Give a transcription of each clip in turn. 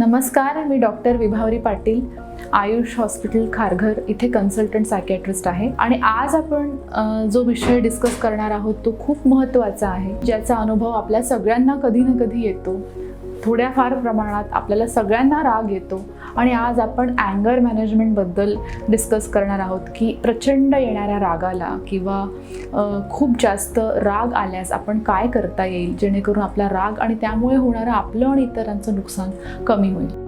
नमस्कार, मी डॉक्टर विभावरी पाटील, आयुष हॉस्पिटल खारघर इथे consultant psychiatrist आहे. आणि आज आपण जो विषय डिस्कस करणार आहोत तो खूप महत्त्वाचा आहे, ज्याचा अनुभव आपल्या सगळ्यांना कधी ना कधी येतो. थोड्याफार प्रमाणात आपल्याला सगळ्यांना राग येतो. आणि आज आपण अँगर मॅनेजमेंटबद्दल डिस्कस करणार आहोत की प्रचंड येणाऱ्या रागाला किंवा खूप जास्त राग आल्यास आपण काय करता येईल जेणेकरून आपला राग आणि त्यामुळे होणारं आपलं आणि इतरांचं नुकसान कमी होईल.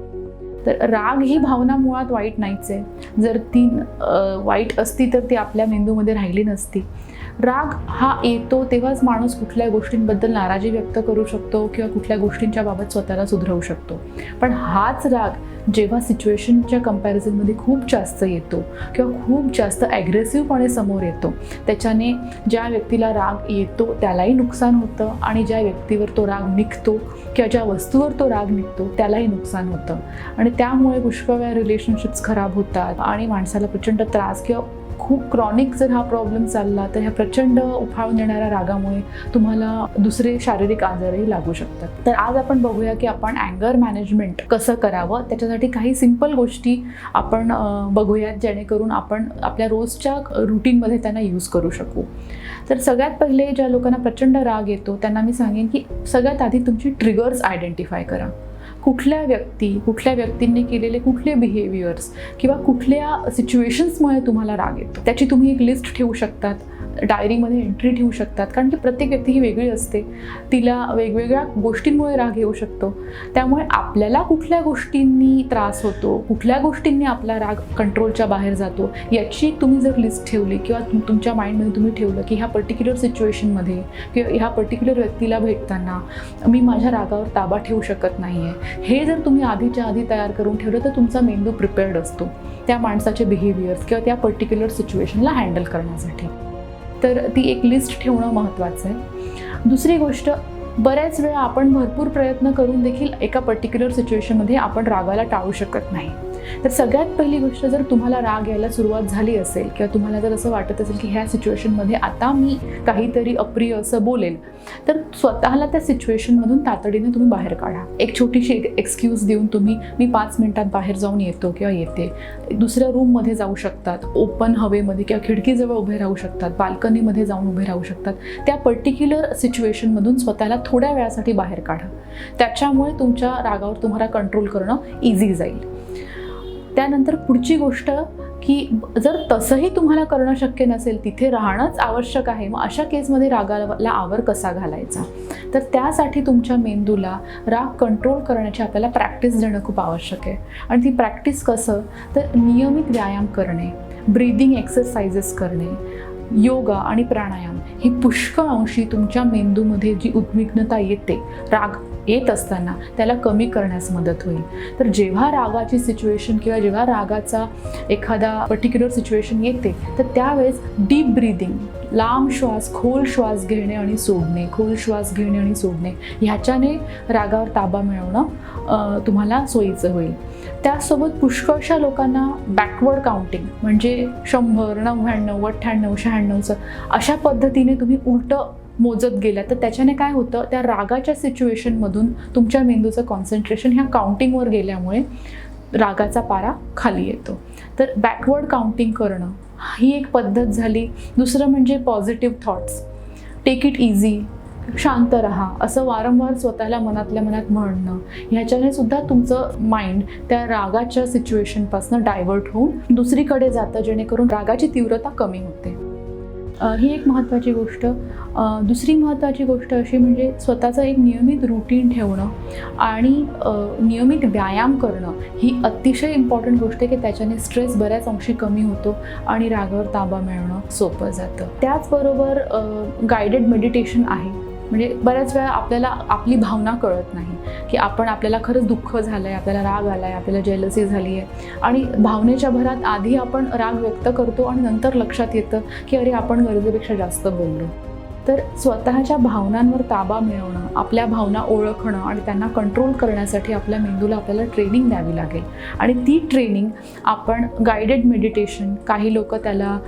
तर राग ही भावना मुळात वाईट नाहीच आहे. जर ती वाईट असती तर ती आपल्या मेंदूमध्ये राहिली नसती. राग हा येतो तेव्हाच माणूस कुठल्या गोष्टींबद्दल नाराजी व्यक्त करू शकतो किंवा कुठल्या गोष्टींच्या बाबत स्वतःला सुधरवू शकतो. पण हाच राग जेव्हा सिच्युएशनच्या कंपॅरिझनमध्ये खूप जास्त येतो किंवा खूप जास्त ॲग्रेसिव्हपणे समोर येतो, त्याच्याने ज्या व्यक्तीला राग येतो त्यालाही नुकसान होतं आणि ज्या व्यक्तीवर तो राग निघतो किंवा ज्या वस्तूवर तो राग निघतो त्यालाही नुकसान होतं. आणि त्यामुळे पुष्कळ वेळा रिलेशनशिप्स खराब होतात आणि माणसाला प्रचंड त्रास किंवा खूप क्रॉनिक जर हा प्रॉब्लेम चालला तर ह्या प्रचंड उफाळून येणाऱ्या रागामुळे तुम्हाला दुसरे शारीरिक आजारही लागू शकतात. तर आज आपण बघूया की आपण अँगर मॅनेजमेंट कसं करावं. त्याच्यासाठी काही सिंपल गोष्टी आपण बघूयात जेणेकरून आपण आपल्या रोजच्या रुटीनमध्ये त्यांना यूज करू शकू. तर सगळ्यात पहिले ज्या लोकांना प्रचंड राग येतो त्यांना मी सांगेन की सगळ्यात आधी तुमची ट्रिगर्स आयडेंटिफाय करा. कुठल्या व्यक्तींनी केलेले कुठले बिहेवियर्स किंवा कुठल्या सिच्युएशन्समुळे तुम्हाला राग येतो त्याची तुम्ही एक लिस्ट ठेवू शकतात, डायरीमध्ये एंट्री ठेवू शकतात. कारण की प्रत्येक व्यक्ती ही वेगळी असते, तिला वेगवेगळ्या गोष्टींमुळे राग येऊ शकतो. त्यामुळे आपल्याला कुठल्या गोष्टींनी त्रास होतो, कुठल्या गोष्टींनी आपला राग कंट्रोलच्या बाहेर जातो याची तुम्ही जर लिस्ट ठेवली किंवा तुमच्या माइंडमध्ये तुम्ही ठेवलं की ह्या पर्टिक्युलर सिच्युएशनमध्ये किंवा ह्या पर्टिक्युलर व्यक्तीला भेटताना मी माझ्या रागावर ताबा ठेवू शकत नाही आहे, हे जर तुम्ही आधीच्या आधी तयार करून ठेवलं तर तुमचा मेंदू प्रिपेअर्ड असतो त्या माणसाचे बिहेवियर्स किंवा त्या पर्टिक्युलर सिच्युएशनला हँडल करण्यासाठी. तर ती एक लिस्ट ठेवणं महत्त्वाचं आहे. दुसरी गोष्ट, बऱ्याच वेळा आपण भरपूर प्रयत्न करून देखील एका पर्टिक्युलर सिच्युएशनमध्ये आपण रागाला टाळू शकत नाही. तर सगळ्यात पहिली गोष्ट, जर तुम्हाला राग यायला सुरुवात झाली असेल किंवा तुम्हाला जर असं वाटत असेल की ह्या सिच्युएशनमध्ये आता मी काहीतरी अप्रिय असं बोलेल, तर स्वतःला त्या सिच्युएशनमधून तातडीने तुम्ही बाहेर काढा. एक छोटीशी एक्सक्यूज देऊन मी 5 मिनिटात बाहेर जाऊन येतो किंवा येते. दुसऱ्या रूममध्ये जाऊ शकतात, ओपन हवेमध्ये किंवा खिडकीजवळ उभे राहू शकतात, बाल्कनीमध्ये जाऊन उभे राहू शकतात. त्या पर्टिक्युलर सिच्युएशनमधून स्वतःला थोड्या वेळासाठी बाहेर काढा. त्याच्यामुळे तुमच्या रागावर तुम्हाला कंट्रोल करणं इझी जाईल. त्यानंतर पुढची गोष्ट की जर तसंही तुम्हाला करणं शक्य नसेल, तिथे राहणंच आवश्यक आहे, मग अशा केसमध्ये रागाला आवर कसा घालायचा. तर त्यासाठी तुमच्या मेंदूला राग कंट्रोल करण्याची आपल्याला प्रॅक्टिस देणं खूप आवश्यक आहे. आणि ती प्रॅक्टिस कसं, तर नियमित व्यायाम करणे, ब्रीदिंग एक्सरसाइजेस करणे, योगा आणि प्राणायाम ही पुष्कळ अंशी तुमच्या मेंदूमध्ये जी उद्विग्नता येते राग येत असताना त्याला कमी करण्यास मदत होईल. तर जेव्हा रागाची सिच्युएशन किंवा जेव्हा रागाचा एखादा पर्टिक्युलर सिच्युएशन येते तर त्यावेळेस डीप ब्रीदिंग, लांब श्वास, खोल श्वास घेणे आणि सोडणे, खोल श्वास घेणे आणि सोडणे, ह्याच्याने रागावर ताबा मिळवणं तुम्हाला सोयीचं होईल. त्यासोबत पुष्कळशा लोकांना बॅकवर्ड काउंटिंग म्हणजे 100, 99, 98, 96 अशा पद्धतीने तुम्ही उलटं मोजत गेला तर त्याच्याने काय होतं, त्या रागाच्या सिच्युएशनमधून तुमच्या मेंदूचं कॉन्सन्ट्रेशन ह्या काउंटिंगवर गेल्यामुळे रागाचा पारा खाली येतो. तर बॅकवर्ड काउंटिंग करणं ही एक पद्धत झाली. दुसरं म्हणजे positive thoughts, take it easy, शांत राहा, असं वारंवार स्वतःला मनातल्या मनात म्हणणं, ह्याच्याने सुद्धा तुमचं माइंड त्या रागाच्या सिच्युएशनपासून डायव्हर्ट होऊन दुसरीकडे जातं, जेणेकरून रागाची तीव्रता कमी होते. ही एक महत्त्वाची गोष्ट. दुसरी महत्त्वाची गोष्ट अशी म्हणजे स्वतःचं एक नियमित रुटीन ठेवणं आणि नियमित व्यायाम करणं ही अतिशय इम्पॉर्टंट गोष्ट आहे की त्याच्याने स्ट्रेस बऱ्याच अंशी कमी होतो आणि रागावर ताबा मिळवणं सोपं जातं. त्याचबरोबर गायडेड मेडिटेशन आहे. म्हणजे बऱ्याच वेळा आपल्याला आपली भावना कळत नाही की आपल्याला खरंच दुःख झालं आहे, आपल्याला राग आला आहे, आपल्याला जेलसी झाली आहे आणि भावनेच्या भरात आधी आपण राग व्यक्त करतो आणि नंतर लक्षात येतं की अरे आपण गरजेपेक्षा जास्त बोललो. तर स्वतःच्या भावनांवर ताबा मिळवणं, आपल्या भावना ओळखणं आणि त्यांना कंट्रोल करण्यासाठी आपल्या मेंदूला आपल्याला ट्रेनिंग द्यावी लागेल. आणि ती ट्रेनिंग आपण गायडेड मेडिटेशन, काही लोक त्याला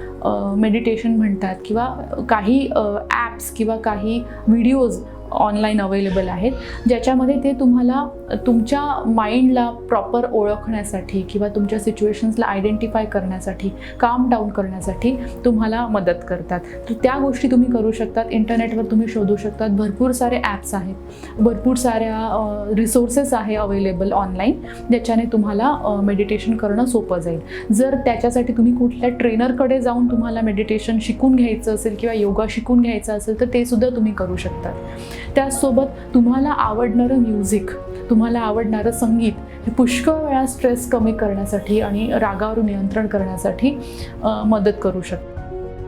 मेडिटेशन म्हणतात, किंवा काही ॲप्स किंवा काही व्हिडिओज ऑनलाईन अवेलेबल आहेत, ज्याच्यामध्ये ते तुम्हाला तुमच्या माइंडला प्रॉपर ओळखण्यासाठी किंवा तुमच्या सिच्युएशन्सला आयडेंटिफाय करण्यासाठी, काम डाऊन करण्यासाठी तुम्हाला मदत करतात. तर त्या गोष्टी तुम्ही करू शकतात. इंटरनेटवर तुम्ही शोधू शकतात. भरपूर सारे ॲप्स आहेत, भरपूर साऱ्या रिसोर्सेस आहे अवेलेबल ऑनलाईन, ज्याच्याने तुम्हाला मेडिटेशन करणं सोपं जाईल. जर त्याच्यासाठी तुम्ही कुठल्या ट्रेनरकडे जाऊन तुम्हाला मेडिटेशन शिकून घ्यायचं असेल किंवा योगा शिकून घ्यायचा असेल तर ते सुद्धा तुम्ही करू शकता. त्याचसोबत तुम्हाला आवडणारं म्युझिक, तुम्हाला आवडणारं संगीत हे पुष्कळ वेळा स्ट्रेस कमी करण्यासाठी आणि रागावर नियंत्रण करण्यासाठी मदत करू शकतं.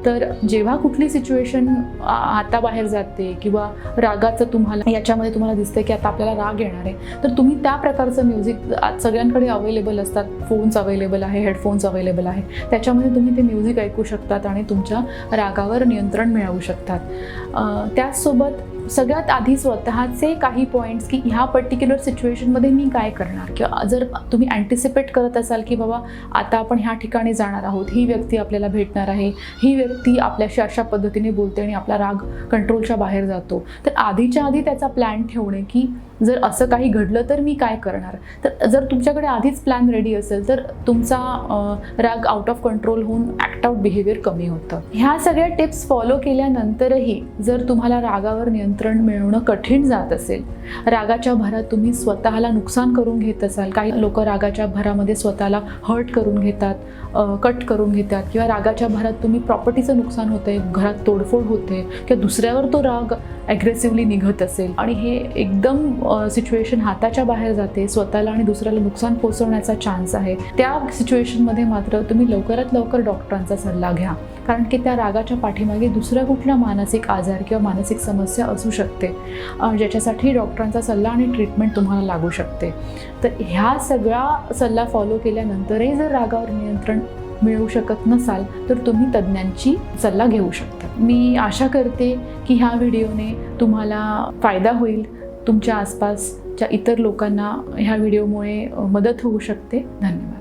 तर जेव्हा कुठली सिच्युएशन हाताबाहेर जाते किंवा रागाचं याच्यामध्ये तुम्हाला दिसतं की आता आपल्याला राग येणार आहे, तर तुम्ही त्या प्रकारचं म्युझिक आज सगळ्यांकडे अवेलेबल असतात. फोन्स अवेलेबल आहे, हेडफोन्स अवेलेबल आहे, त्याच्यामध्ये तुम्ही ते म्युझिक ऐकू शकतात आणि तुमच्या रागावर नियंत्रण मिळवू शकतात. त्याचसोबत सगळ्यात आधी स्वतःचे काही पॉईंट्स की ह्या पर्टिक्युलर सिच्युएशनमध्ये मी काय करणार, किंवा जर तुम्ही अँटिसिपेट करत असाल की बाबा आता आपण ह्या ठिकाणी जाणार आहोत, ही व्यक्ती आपल्याला भेटणार आहे, ही व्यक्ती आपल्याशी अशा पद्धतीने बोलते आणि आपला राग कंट्रोलच्या बाहेर जातो, तर आधीच्या आधी त्याचा प्लॅन ठेवणे की जर असं काही घडलं तर मी काय करणार. तर जर तुमच्याकडे आधीच प्लॅन रेडी असेल तर तुमचा राग आउट ऑफ कंट्रोल होऊन ॲक्ट आउट बिहेवियर कमी होतं. ह्या सगळ्या टिप्स फॉलो केल्यानंतरही जर तुम्हाला रागावर नियंत्रण मिळवणं कठीण जात असेल, रागाच्या भरात तुम्ही स्वतःला नुकसान करून घेत असाल, काही लोक रागाच्या भरामध्ये स्वतःला हर्ट करून घेतात, कट करून घेतात, किंवा रागाच्या भरात तुम्ही प्रॉपर्टीचं नुकसान होतंय, घरात तोडफोड होते किंवा दुसऱ्यावर तो राग ॲग्रेसिव्हली निघत असेल आणि हे एकदम सिच्युएशन हाताच्या बाहेर जाते, स्वतःला आणि दुसऱ्याला नुकसान पोहोचवण्याचा चान्स आहे, त्या सिच्युएशनमध्ये मात्र तुम्ही लवकरात लवकर डॉक्टरांचा सल्ला घ्या. कारण की त्या रागाच्या पाठीमागे दुसऱ्या कुठल्या मानसिक आजार किंवा मानसिक समस्या असू शकते, ज्याच्यासाठी डॉक्टरांचा सल्ला आणि ट्रीटमेंट तुम्हाला लागू शकते. तर ह्या सगळा सल्ला फॉलो केल्यानंतरही जर रागावर नियंत्रण मिळवू शकत नसाल तर तुम्ही तज्ज्ञांची सल्ला घेऊ शकता. मी आशा करते की ह्या व्हिडिओने तुम्हाला फायदा होईल, तुमच्या आसपासच्या इतर लोकांना ह्या व्हिडिओमुळे मदत होऊ शकते. धन्यवाद.